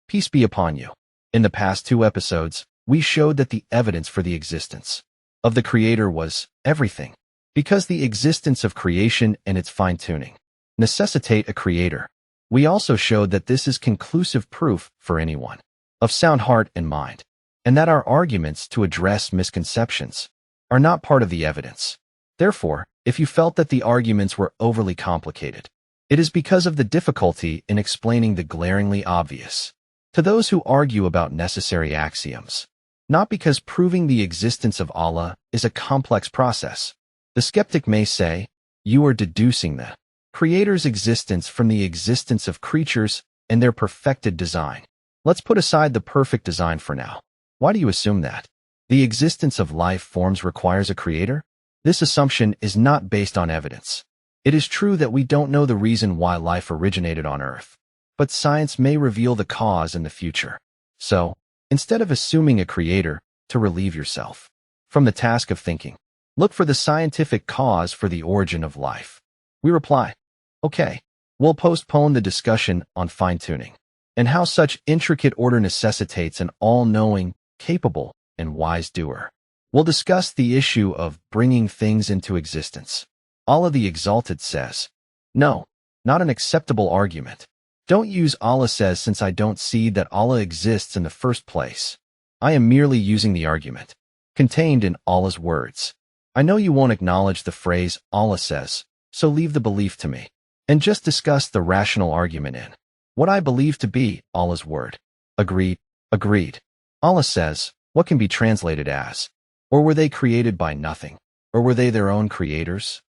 Peace be upon you. In the past 2 episodes, we showed that the evidence for the existence of the Creator was everything, because the existence of creation and its fine-tuning necessitate a Creator. We also showed that this is conclusive proof for anyone of sound heart and mind, and that our arguments to address misconceptions are not part of the evidence. Therefore, if you felt that the arguments were overly complicated, it is because of the difficulty in explaining the glaringly obvious to those who argue about necessary axioms, not because proving the existence of Allah is a complex process. The skeptic may say, you are deducing the Creator's existence from the existence of creatures and their perfected design. Let's put aside the perfect design for now. Why do you assume that the existence of life forms requires a Creator? This assumption is not based on evidence. It is true that we don't know the reason why life originated on Earth, but science may reveal the cause in the future. So, instead of assuming a Creator to relieve yourself from the task of thinking, look for the scientific cause for the origin of life. We reply, okay, we'll postpone the discussion on fine-tuning and how such intricate order necessitates an all-knowing, capable, and wise doer. We'll discuss the issue of bringing things into existence. Allah the Exalted says, no, not an acceptable argument. Don't use Allah says since I don't see that Allah exists in the first place. I am merely using the argument contained in Allah's words. I know you won't acknowledge the phrase Allah says, so leave the belief to me and just discuss the rational argument in what I believe to be Allah's word. Agreed. Agreed. Allah says, what can be translated as, or were they created by nothing, or were they their own creators?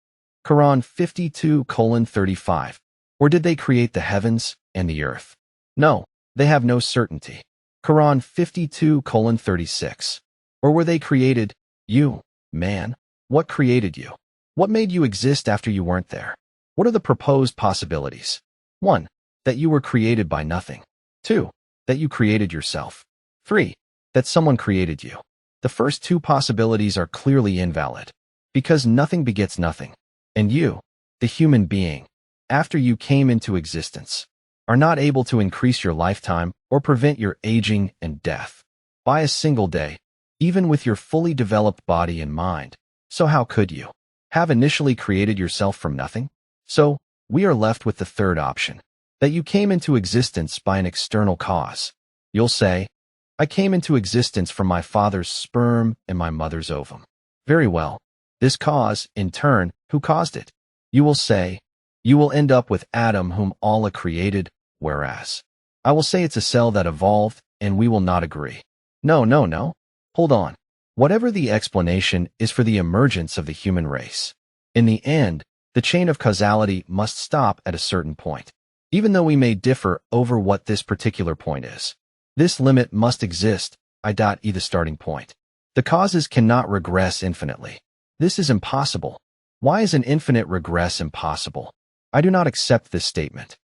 Quran 52:35. Or did they create the heavens and the earth? No, they have no certainty. Quran 52:36. Or were they created, you, man? What created you? What made you exist after you weren't there? What are the proposed possibilities? 1. That you were created by nothing. 2. That you created yourself. 3. That someone created you. The first 2 possibilities are clearly invalid, because nothing begets nothing, and you, the human being, after you came into existence, are not able to increase your lifetime or prevent your aging and death by a single day, even with your fully developed body and mind. So how could you have initially created yourself from nothing? So, we are left with the third option, that you came into existence by an external cause. You'll say, I came into existence from my father's sperm and my mother's ovum. Very well. This cause, in turn, who caused it? You will say, you will end up with Adam whom Allah created, whereas I will say it's a cell that evolved, and we will not agree. No. Hold on. Whatever the explanation is for the emergence of the human race, in the end, the chain of causality must stop at a certain point. Even though we may differ over what this particular point is, this limit must exist, i.e. the starting point. The causes cannot regress infinitely. This is impossible. Why is an infinite regress impossible? I do not accept this statement.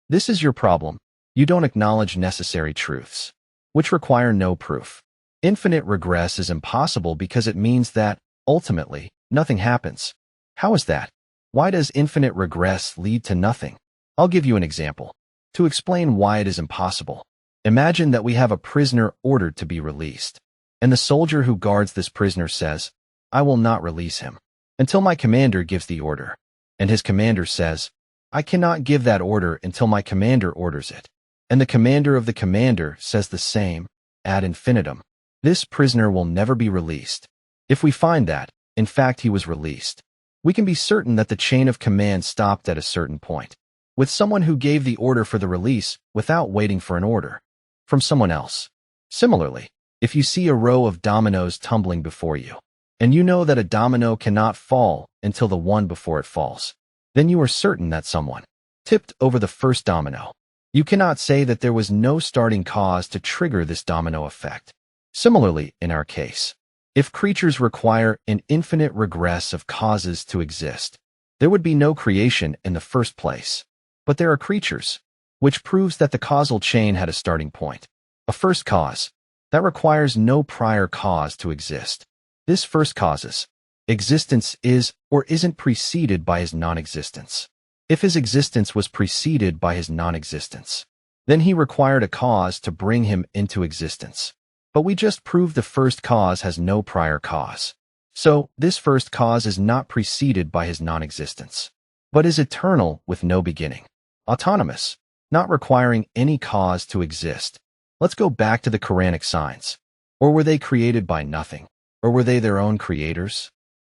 This is your problem. You don't acknowledge necessary truths, which require no proof. Infinite regress is impossible because it means that, ultimately, nothing happens. How is that? Why does infinite regress lead to nothing? I'll give you an example to explain why it is impossible. Imagine that we have a prisoner ordered to be released, and the soldier who guards this prisoner says, I will not release him until my commander gives the order. And his commander says, I cannot give that order until my commander orders it. And the commander of the commander says the same, ad infinitum. This prisoner will never be released. If we find that, in fact, he was released, we can be certain that the chain of command stopped at a certain point, with someone who gave the order for the release without waiting for an order from someone else. Similarly, if you see a row of dominoes tumbling before you, and you know that a domino cannot fall until the one before it falls, then you are certain that someone tipped over the first domino. You cannot say that there was no starting cause to trigger this domino effect. Similarly, in our case, if creatures require an infinite regress of causes to exist, there would be no creation in the first place. But there are creatures, which proves that the causal chain had a starting point, a first cause, that requires no prior cause to exist. This first cause's existence is or isn't preceded by his non-existence. If his existence was preceded by his non-existence, Then he required a cause to bring him into existence. But we just proved the first cause has no prior cause. So, this first cause is not preceded by his non-existence, but is eternal with no beginning. Autonomous, not requiring any cause to exist. Let's go back to the Quranic signs. Or were they created by nothing? Or were they their own creators?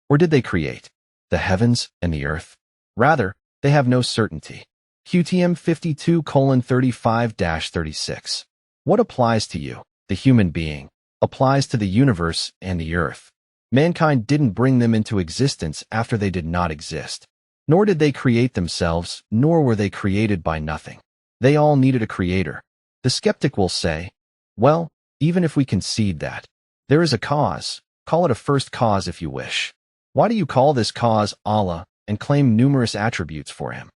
Or did they create the heavens and the earth? Rather, they have no certainty. QTM 52:35-36. What applies to you, the human being, applies to the universe and the earth. Mankind didn't bring them into existence after they did not exist. Nor did they create themselves, nor were they created by nothing. They all needed a creator. The skeptic will say, well, even if we concede that there is a cause, call it a first cause if you wish. Why do you call this cause Allah and claim numerous attributes for him?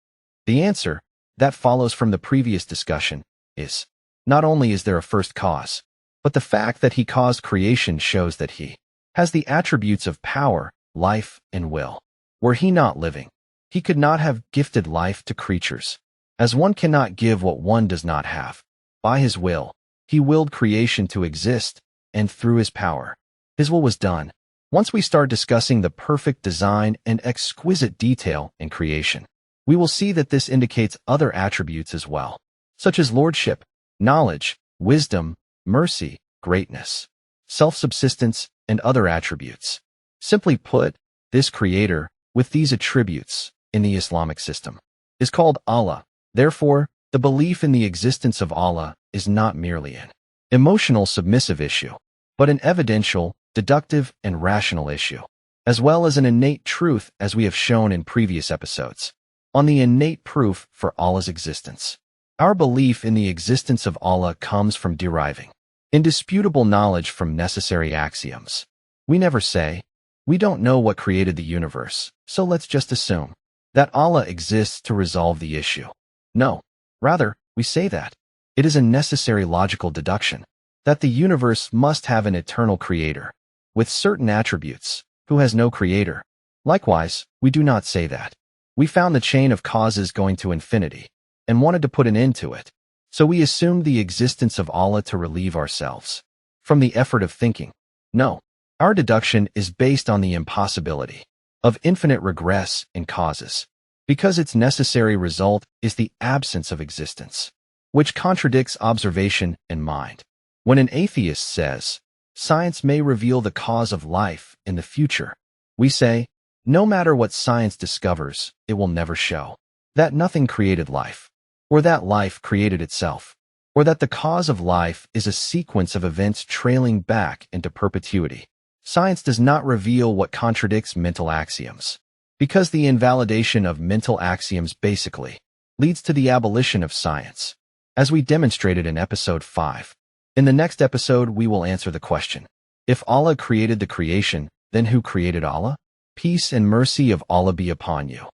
The answer, that follows from the previous discussion, is, not only is there a first cause, but the fact that he caused creation shows that he has the attributes of power, life, and will. Were he not living, he could not have gifted life to creatures, as one cannot give what one does not have. By his will, he willed creation to exist, and through his power, his will was done. Once we start discussing the perfect design and exquisite detail in creation, we will see that this indicates other attributes as well, such as lordship, knowledge, wisdom, mercy, greatness, self-subsistence, and other attributes. Simply put, this creator, with these attributes, in the Islamic system, is called Allah. Therefore, the belief in the existence of Allah is not merely an emotional submissive issue, but an evidential, deductive, and rational issue, as well as an innate truth as we have shown in previous episodes. On the innate proof for Allah's existence. Our belief in the existence of Allah comes from deriving indisputable knowledge from necessary axioms. We never say, we don't know what created the universe, so let's just assume that Allah exists to resolve the issue. No, rather, we say that it is a necessary logical deduction that the universe must have an eternal creator with certain attributes who has no creator. Likewise, we do not say that we found the chain of causes going to infinity and wanted to put an end to it. So we assumed the existence of Allah to relieve ourselves from the effort of thinking. No, our deduction is based on the impossibility of infinite regress in causes, because its necessary result is the absence of existence, which contradicts observation and mind. When an atheist says, science may reveal the cause of life in the future, we say, no matter what science discovers, it will never show that nothing created life, or that life created itself, or that the cause of life is a sequence of events trailing back into perpetuity. Science does not reveal what contradicts mental axioms, because the invalidation of mental axioms basically leads to the abolition of science, as we demonstrated in episode 5. In the next episode, we will answer the question, if Allah created the creation, then who created Allah? Peace and mercy of Allah be upon you.